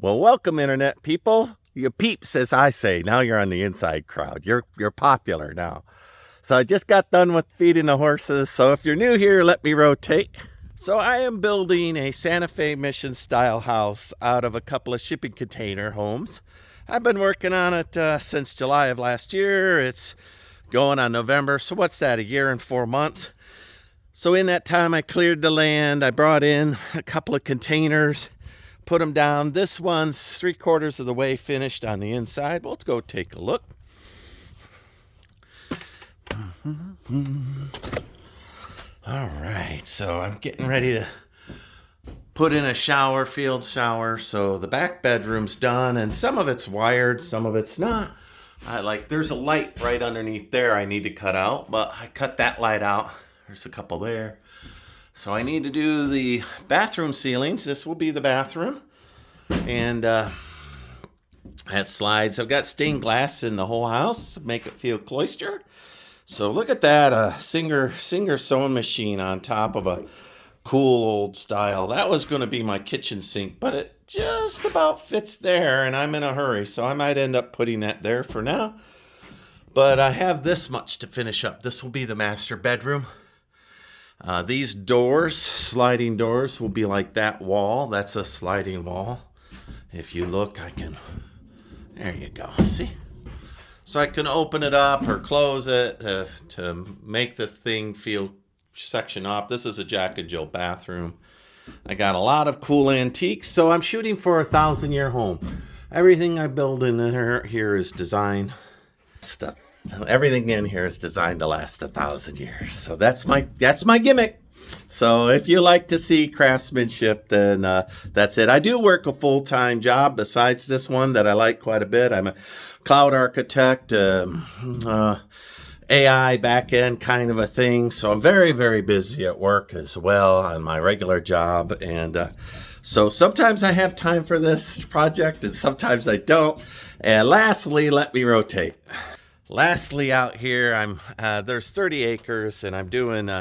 Well, welcome, internet people. You peeps, as I say. Now you're on the inside crowd. You're popular now. So I just got done with feeding the horses. So if you're new here, let me rotate. So I am building a Santa Fe Mission style house out of a couple of shipping container homes. I've been working on it since July of last year. It's going on November. So what's that? A year and 4 months. So in that time, I cleared the land. I brought in a couple of containers, put them down. This one's 3/4 of the way finished on the inside. Let's go take a look. All right, so I'm getting ready to put in a shower, field shower. So the back bedroom's done, and some of it's wired, some of it's not. There's a light right underneath there I need to cut out, but I cut that light out. There's a couple there. So I need to do the bathroom ceilings. This will be the bathroom. And that slides. I've got stained glass in the whole house to make it feel cloister. So look at that, a Singer sewing machine on top of a cool old style. That was going to be my kitchen sink, but it just about fits there, and I'm in a hurry, so I might end up putting that there for now. But I have this much to finish up. This will be the master bedroom. These doors, sliding doors, will be like that wall. That's a sliding wall. If you look, there you go, see? So I can open it up or close it to make the thing feel section off. This is a Jack and Jill bathroom. I got a lot of cool antiques, so I'm shooting for a 1,000-year home. Everything I build in here is designed. Everything in here is designed to last 1,000 years. So that's my gimmick. So if you like to see craftsmanship, then that's it. I do work a full-time job besides this one that I like quite a bit. I'm a cloud architect, AI back-end kind of a thing. So I'm very, very busy at work as well on my regular job. And so sometimes I have time for this project and sometimes I don't. And lastly, let me rotate. Lastly, out here, there's 30 acres and I'm doing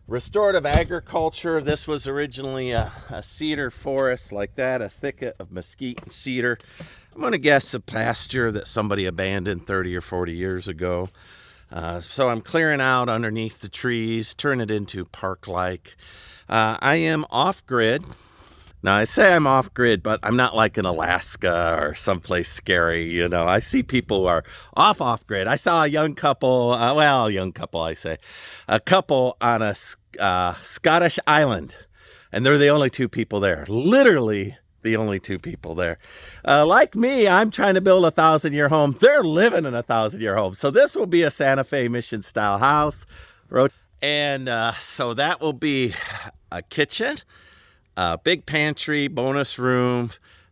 restorative agriculture. This was originally a cedar forest like that, a thicket of mesquite and cedar. I'm going to guess a pasture that somebody abandoned 30 or 40 years ago. So I'm clearing out underneath the trees, turn it into park-like. I am off-grid. Now, I say I'm off-grid, but I'm not like in Alaska or someplace scary, you know. I see people who are off-grid. I saw a young couple, a couple on a Scottish island, and they're the only two people there. Literally the only two people there. Like me, I'm trying to build a 1,000-year home. They're living in a 1,000-year home. So this will be a Santa Fe Mission-style house. And so that will be a kitchen, a big pantry, bonus room.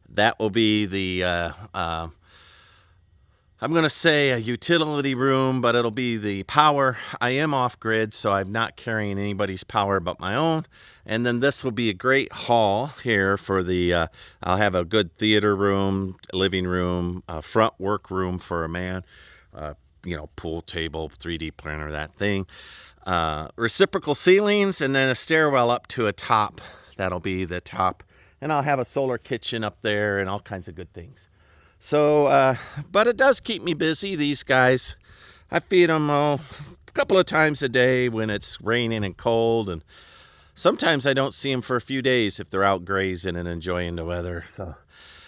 That will be the, I'm going to say a utility room, but it'll be the power. I am off grid, so I'm not carrying anybody's power but my own. And then this will be a great hall here for the, I'll have a good theater room, living room, front work room for a man, pool table, 3D printer, that thing. Reciprocal ceilings, and then a stairwell up to a top. That'll be the top. And I'll have a solar kitchen up there and all kinds of good things. So, but it does keep me busy. These guys, I feed them a couple of times a day when it's raining and cold. And sometimes I don't see them for a few days if they're out grazing and enjoying the weather. So,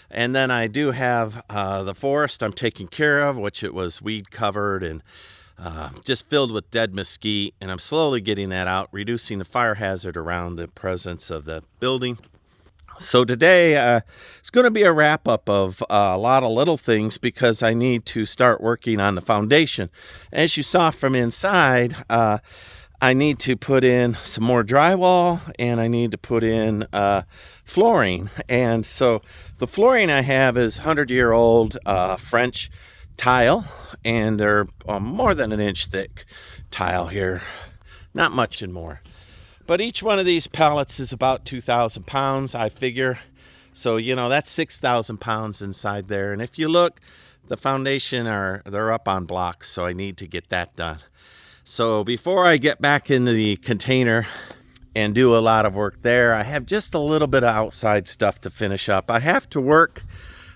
and then I do have the forest I'm taking care of, which it was weed covered and just filled with dead mesquite, and I'm slowly getting that out, reducing the fire hazard around the presence of the building. So today it's going to be a wrap-up of a lot of little things because I need to start working on the foundation. As you saw from inside, I need to put in some more drywall, and I need to put in flooring. And so the flooring I have is 100-year-old French tile, and they're more than an inch thick tile here, not much and more, but each one of these pallets is about 2,000 pounds, I figure. So that's 6,000 pounds inside there. And if you look, the foundation they're up on blocks, so I need to get that done. So before I get back into the container and do a lot of work there. I have just a little bit of outside stuff to finish up. I have to work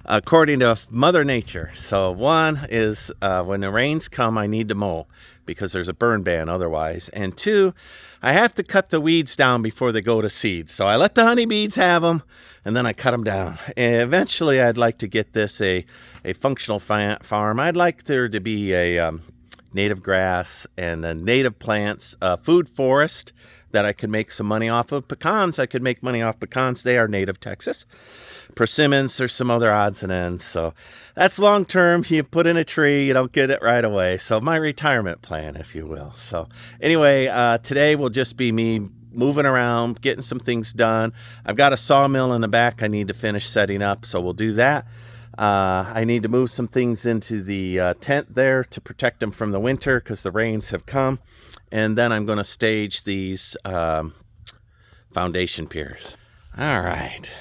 according to Mother Nature. So one is when the rains come, I need to mow because there's a burn ban otherwise. And two, I have to cut the weeds down before they go to seed. So I let the honeybees have them, and then I cut them down. And eventually, I'd like to get this a functional farm. I'd like there to be a native grass and then native plants, food forest that I could make some money off of. Pecans, I could make money off pecans. They are native Texas. Persimmons, there's some other odds and ends. So that's long term. You put in a tree, you don't get it right away. So my retirement plan, if you will. So anyway, today will just be me moving around, getting some things done. I've got a sawmill in the back I need to finish setting up, so we'll do that. I need to move some things into the tent there to protect them from the winter because the rains have come. And then I'm going to stage these foundation piers. All right.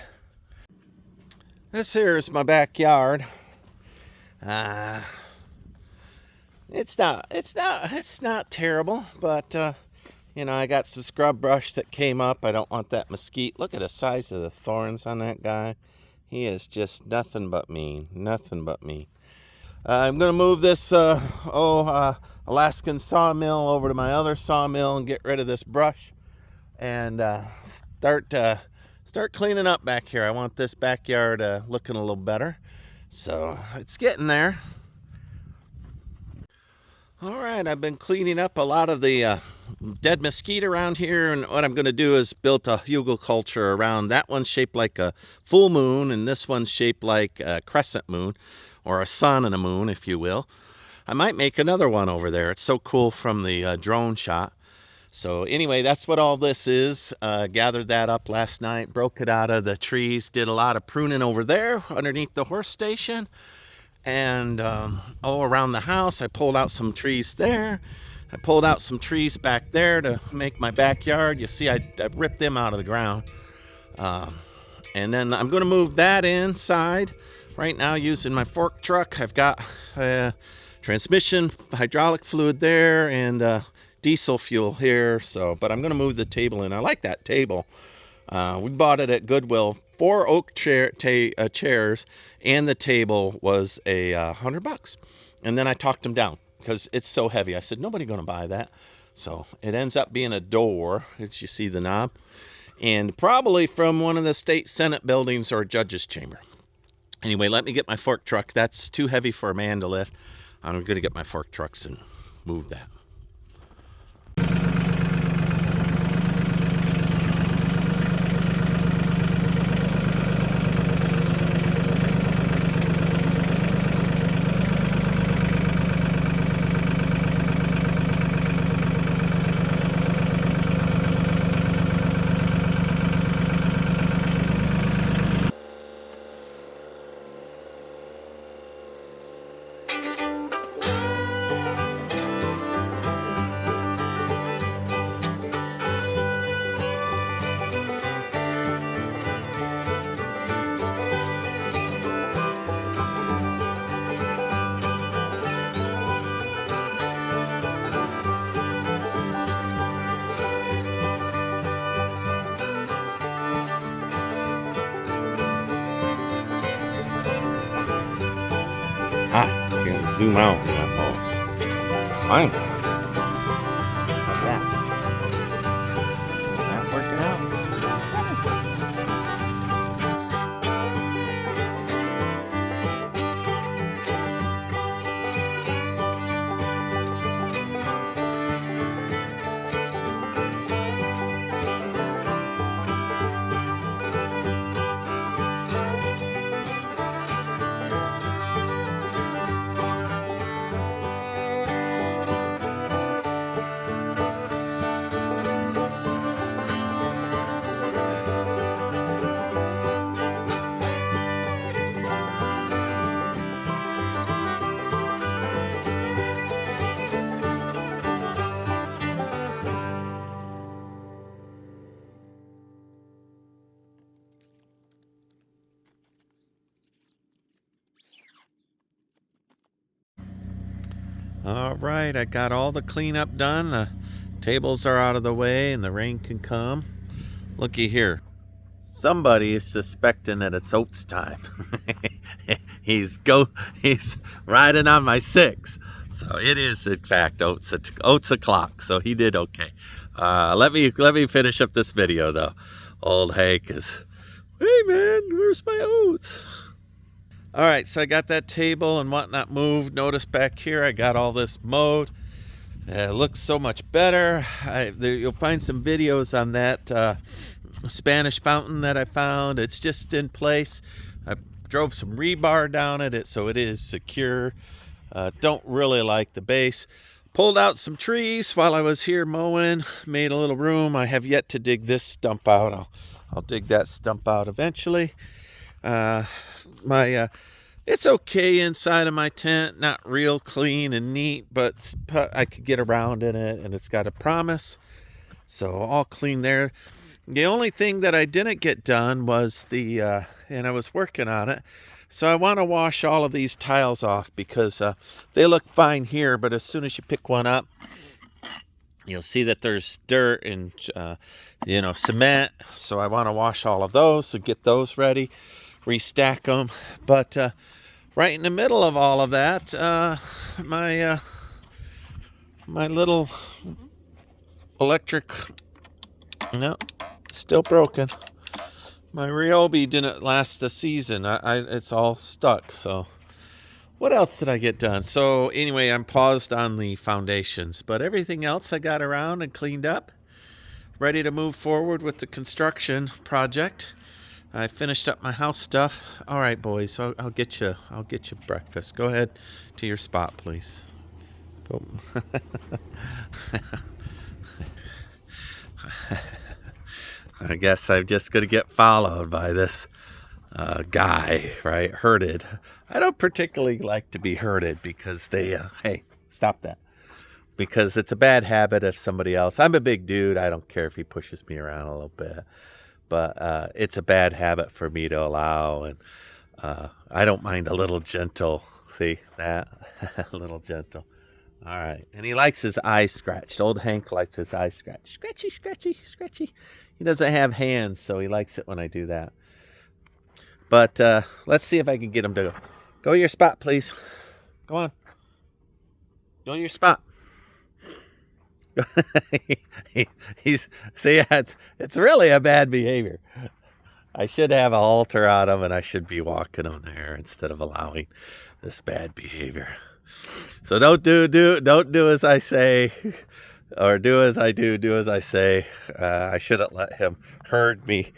This here is my backyard. It's not terrible, but you know, I got some scrub brush that came up. I don't want that mesquite. Look at the size of the thorns on that guy. He is just nothing but mean, nothing but mean. I'm going to move this Alaskan sawmill over to my other sawmill and get rid of this brush and start cleaning up back here. I want this backyard looking a little better. So it's getting there. All right, I've been cleaning up a lot of the dead mesquite around here, and what I'm going to do is build a hugelkultur around. That one's shaped like a full moon, and this one's shaped like a crescent moon, or a sun and a moon, if you will. I might make another one over there. It's so cool from the drone shot. So anyway, that's what all this is. Gathered that up last night, broke it out of the trees, did a lot of pruning over there underneath the horse station. And around the house, I pulled out some trees there. I pulled out some trees back there to make my backyard. You see, I ripped them out of the ground. And then I'm going to move that inside. Right now, using my fork truck, I've got transmission, hydraulic fluid there, and diesel fuel here. So, but I'm going to move the table in. I like that table. We bought it at Goodwill. 4 oak chairs, and the table was $100. And then I talked them down because it's so heavy. I said, nobody going to buy that. So it ends up being a door, as you see the knob, and probably from one of the state Senate buildings or a judge's chamber. Anyway, let me get my fork truck. That's too heavy for a man to lift. I'm going to get my fork trucks and move that. Can zoom out on that ball. Fine. How's that? Is that working out? All right, I got all the cleanup done. The Tables are out of the way and the rain can come. Looky here. Somebody is suspecting that it's oats time. He's riding on my 6. So it is in fact oats o'clock. So he did okay. Let me finish up this video though. Old Hank is, hey man, where's my oats? All right, so I got that table and whatnot moved. Notice back here I got all this mowed. It looks so much better. You'll find some videos on that Spanish fountain that I found. It's just in place. I drove some rebar down it so it is secure. Don't really like the base. Pulled out some trees while I was here mowing. Made a little room. I have yet to dig this stump out. I'll dig that stump out eventually. It's okay inside of my tent. Not real clean and neat, but I could get around in it, and it's got a promise. So all clean there. The only thing that I didn't get done was and I was working on it. So I want to wash all of these tiles off because they look fine here, but as soon as you pick one up, you'll see that there's dirt and, cement. So I want to wash all of those, so get those ready, restack them. But right in the middle of all of that, my little electric, no, still broken. My Ryobi didn't last the season. It's all stuck. So what else did I get done? So anyway, I'm paused on the foundations, but everything else I got around and cleaned up, ready to move forward with the construction project. I finished up my house stuff. All right, boys, I'll get you breakfast. Go ahead to your spot, please. Go. I guess I'm just going to get followed by this guy, right? Herded. I don't particularly like to be herded because they, hey, stop that. Because it's a bad habit of somebody else. I'm a big dude. I don't care if he pushes me around a little bit. But it's a bad habit for me to allow. And I don't mind a little gentle. See that? A little gentle. All right. And he likes his eyes scratched. Old Hank likes his eyes scratched. Scratchy, scratchy, scratchy. He doesn't have hands, so he likes it when I do that. But let's see if I can get him to go to your spot, please. Go on. Go to your spot. It's really a bad behavior. I should have a halter on him, and I should be walking him there instead of allowing this bad behavior. So don't do as I say, or do as I do. Do as I say. I shouldn't let him herd me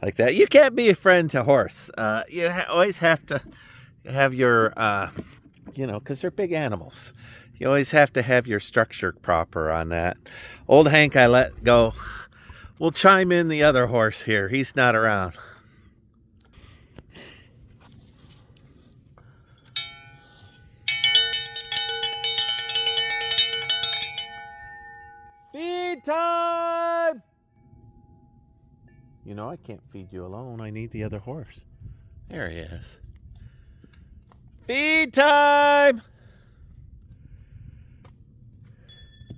like that. You can't be a friend to horse. You always have to have your, because they're big animals. You always have to have your structure proper on that. Old Hank, I let go. We'll chime in the other horse here. He's not around. Feed time! You know, I can't feed you alone. I need the other horse. There he is. Feed time!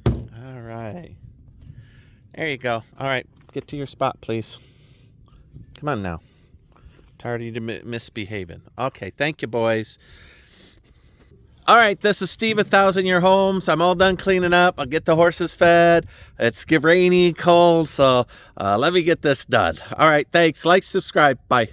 All right. There you go. All right. Get to your spot, please. Come on now. Tired of you misbehaving. Okay. Thank you, boys. All right. This is Steve, 1,000 Year Homes. I'm all done cleaning up. I'll get the horses fed. It's rainy, cold. So let me get this done. All right. Thanks. Like, subscribe. Bye.